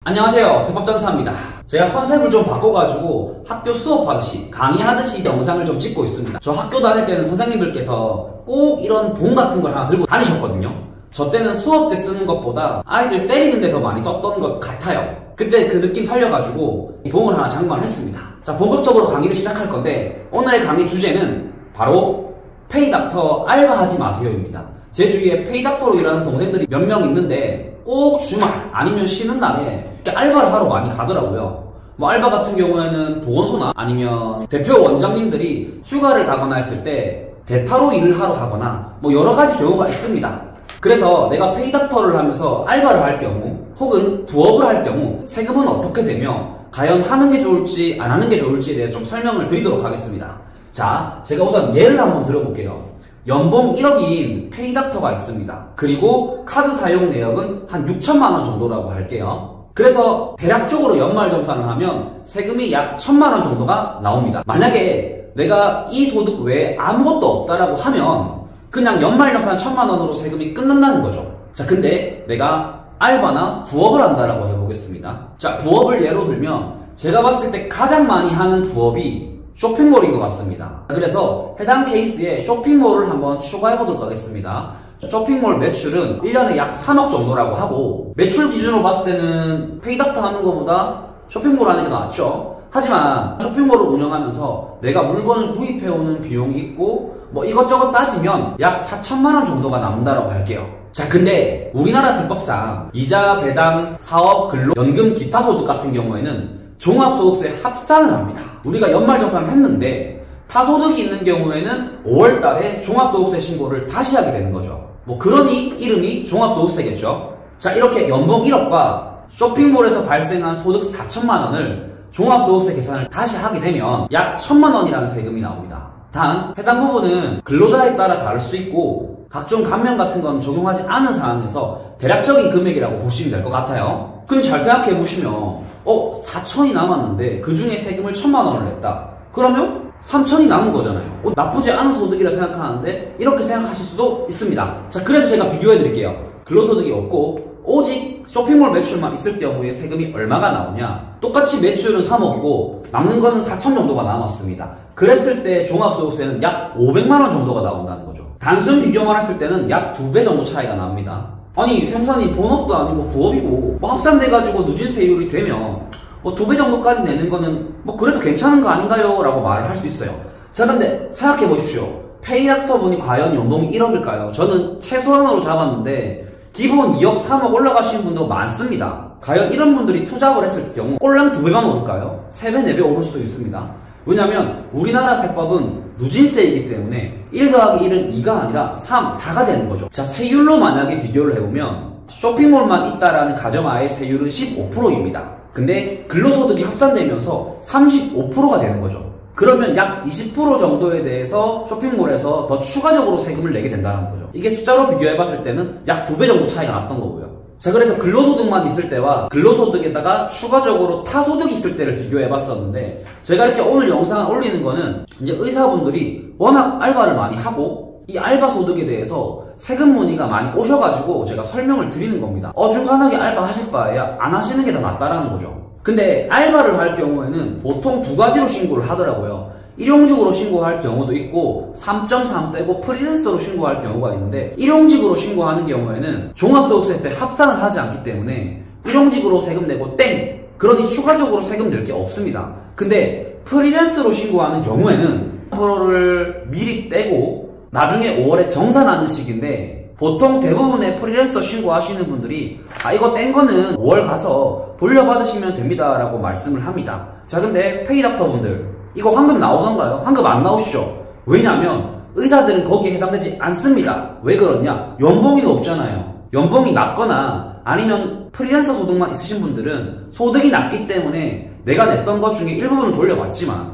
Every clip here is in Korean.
안녕하세요, 세법전사입니다. 제가 컨셉을 좀 바꿔가지고 학교 수업하듯이 강의하듯이 영상을 좀 찍고 있습니다. 저 학교 다닐 때는 선생님들께서 꼭 이런 봉 같은 걸 하나 들고 다니셨거든요. 저 때는 수업 때 쓰는 것보다 아이들 때리는 데 더 많이 썼던 것 같아요. 그때 그 느낌 살려가지고 이 봉을 하나 장만했습니다. 자, 본격적으로 강의를 시작할 건데 오늘의 강의 주제는 바로 페이닥터 알바하지 마세요입니다. 제 주위에 페이닥터로 일하는 동생들이 몇 명 있는데 꼭 주말 아니면 쉬는 날에 이렇게 알바를 하러 많이 가더라고요. 뭐 알바 같은 경우에는 보건소나 아니면 대표 원장님들이 휴가를 가거나 했을 때 대타로 일을 하러 가거나 뭐 여러 가지 경우가 있습니다. 그래서 내가 페이닥터를 하면서 알바를 할 경우 혹은 부업을 할 경우 세금은 어떻게 되며 과연 하는 게 좋을지 안 하는 게 좋을지에 대해서 좀 설명을 드리도록 하겠습니다. 자, 제가 우선 예를 한번 들어볼게요. 연봉 1억인 페이닥터가 있습니다. 그리고 카드 사용 내역은 한 6천만 원 정도라고 할게요. 그래서 대략적으로 연말정산을 하면 세금이 약 1,000만 원 정도가 나옵니다. 만약에 내가 이 소득 외에 아무것도 없다라고 하면 그냥 연말정산 1,000만 원으로 세금이 끝난다는 거죠. 자, 근데 내가 알바나 부업을 한다라고 해보겠습니다. 자, 부업을 예로 들면 제가 봤을 때 가장 많이 하는 부업이 쇼핑몰인 것 같습니다. 그래서 해당 케이스에 쇼핑몰을 한번 추가해보도록 하겠습니다. 쇼핑몰 매출은 1년에 약 3억 정도라고 하고 매출 기준으로 봤을 때는 페이닥터 하는 것보다 쇼핑몰 하는 게 낫죠. 하지만 쇼핑몰을 운영하면서 내가 물건을 구입해오는 비용이 있고 뭐 이것저것 따지면 약 4천만 원 정도가 남는다고 할게요. 자, 근데 우리나라 세법상 이자, 배당, 사업, 근로, 연금, 기타 소득 같은 경우에는 종합소득세 합산을 합니다. 우리가 연말정산을 했는데 타소득이 있는 경우에는 5월달에 종합소득세 신고를 다시 하게 되는 거죠. 뭐 그러니 이름이 종합소득세겠죠. 자, 이렇게 연봉 1억과 쇼핑몰에서 발생한 소득 4천만 원을 종합소득세 계산을 다시 하게 되면 약 1,000만 원이라는 세금이 나옵니다. 단 해당 부분은 근로자에 따라 다를 수 있고 각종 감면 같은 건 적용하지 않은 상황에서 대략적인 금액이라고 보시면 될 것 같아요. 근데 잘 생각해 보시면 4천이 남았는데 그 중에 세금을 1,000만 원을 냈다. 그러면 3천이 남은 거잖아요. 나쁘지 않은 소득이라 생각하는데 이렇게 생각하실 수도 있습니다. 자, 그래서 제가 비교해 드릴게요. 근로소득이 없고 오직 쇼핑몰 매출만 있을 경우에 세금이 얼마가 나오냐. 똑같이 매출은 3억이고 남는 거는 4천 정도가 남았습니다. 그랬을 때 종합소득세는 약 500만 원 정도가 나온다는 거죠. 단순 비교만 했을 때는 약 2배 정도 차이가 납니다. 아니, 생산이 본업도 아니고 부업이고 뭐 합산돼가지고 누진세율이 되면 뭐 2배 정도까지 내는 거는 뭐 그래도 괜찮은 거 아닌가요? 라고 말을 할 수 있어요. 자, 근데 생각해 보십시오. 페이닥터 분이 과연 연봉이 1억일까요? 저는 최소한으로 잡았는데 기본 2억, 3억 올라가시는 분도 많습니다. 과연 이런 분들이 투잡을 했을 경우 꼴랑 2배만 오를까요? 3배, 4배 오를 수도 있습니다. 왜냐면 우리나라 세법은 누진세이기 때문에 1 더하기 1은 2가 아니라 3, 4가 되는 거죠. 자, 세율로 만약에 비교를 해보면 쇼핑몰만 있다라는 가정하에 세율은 15%입니다. 근데 근로소득이 합산되면서 35%가 되는 거죠. 그러면 약 20% 정도에 대해서 쇼핑몰에서 더 추가적으로 세금을 내게 된다는 거죠. 이게 숫자로 비교해봤을 때는 약 2배 정도 차이가 났던 거고요. 자, 그래서 근로소득만 있을 때와 근로소득에다가 추가적으로 타소득이 있을 때를 비교해봤었는데 제가 이렇게 오늘 영상을 올리는 거는 이제 의사분들이 워낙 알바를 많이 하고 이 알바 소득에 대해서 세금 문의가 많이 오셔가지고 제가 설명을 드리는 겁니다. 어중간하게 알바 하실 바에야 안 하시는 게 더 낫다라는 거죠. 근데 알바를 할 경우에는 보통 2가지로 신고를 하더라고요. 일용직으로 신고할 경우도 있고 3.3 떼고 프리랜서로 신고할 경우가 있는데 일용직으로 신고하는 경우에는 종합소득세 때 합산을 하지 않기 때문에 일용직으로 세금 내고 땡! 그러니 추가적으로 세금 낼 게 없습니다. 근데 프리랜서로 신고하는 경우에는 1%를 미리 떼고 나중에 5월에 정산하는 식인데 보통 대부분의 프리랜서 신고하시는 분들이 이거 뗀 거는 5월 가서 돌려받으시면 됩니다 라고 말씀을 합니다. 자, 근데 페이닥터 분들 이거 환급 나오던가요? 환급 안 나오시죠? 왜냐하면 의사들은 거기에 해당되지 않습니다. 왜 그러냐? 연봉이 높잖아요. 연봉이 낮거나 아니면 프리랜서 소득만 있으신 분들은 소득이 낮기 때문에 내가 냈던 것 중에 일부분을 돌려받지만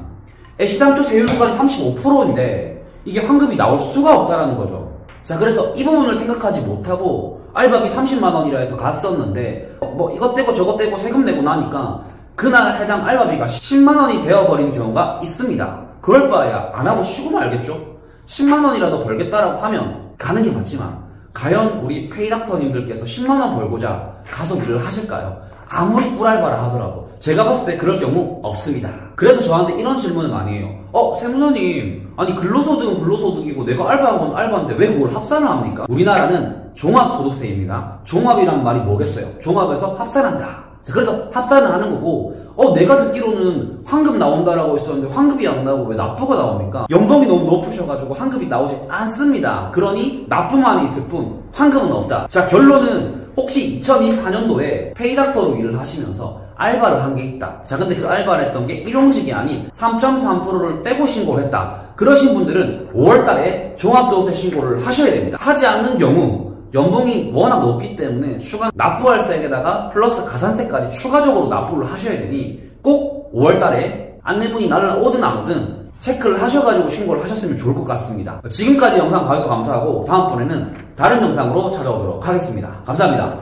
애시당초 세율까지 35%인데 이게 환급이 나올 수가 없다라는 거죠. 자, 그래서 이 부분을 생각하지 못하고 알바비 30만 원이라 해서 갔었는데 뭐 이것 떼고 저것 떼고 세금 내고 나니까 그날 해당 알바비가 10만 원이 되어버리는 경우가 있습니다. 그럴 바에야 안 하고 쉬고 말겠죠? 10만 원이라도 벌겠다라고 하면 가는 게 맞지만 과연 우리 페이닥터님들께서 10만 원 벌고자 가서 일을 하실까요? 아무리 꿀알바를 하더라도 제가 봤을 때 그럴 경우 없습니다. 그래서 저한테 이런 질문을 많이 해요. 세무사님, 아니 근로소득은 근로소득이고 내가 알바한 건 알바인데 왜 그걸 합산을 합니까? 우리나라는 종합소득세입니다. 종합이란 말이 뭐겠어요? 종합에서 합산한다. 자, 그래서 합산을 하는 거고, 내가 듣기로는 환급 나온다라고 했었는데 환급이 안 나오고 왜 납부가 나옵니까? 연봉이 너무 높으셔가지고 환급이 나오지 않습니다. 그러니 납부만 있을 뿐 환급은 없다. 자, 결론은 혹시 2024년도에 페이닥터로 일을 하시면서 알바를 한 게 있다. 자, 근데 그 알바를 했던 게 일용직이 아닌 3.3%를 떼고 신고를 했다. 그러신 분들은 5월달에 종합소득세 신고를 하셔야 됩니다. 하지 않는 경우 연봉이 워낙 높기 때문에 추가 납부할세에다가 플러스 가산세까지 추가적으로 납부를 하셔야 되니 꼭 5월달에 안내문이 날라오든 안 오든 체크를 하셔가지고 신고를 하셨으면 좋을 것 같습니다. 지금까지 영상 봐주셔서 감사하고 다음번에는 다른 영상으로 찾아오도록 하겠습니다. 감사합니다.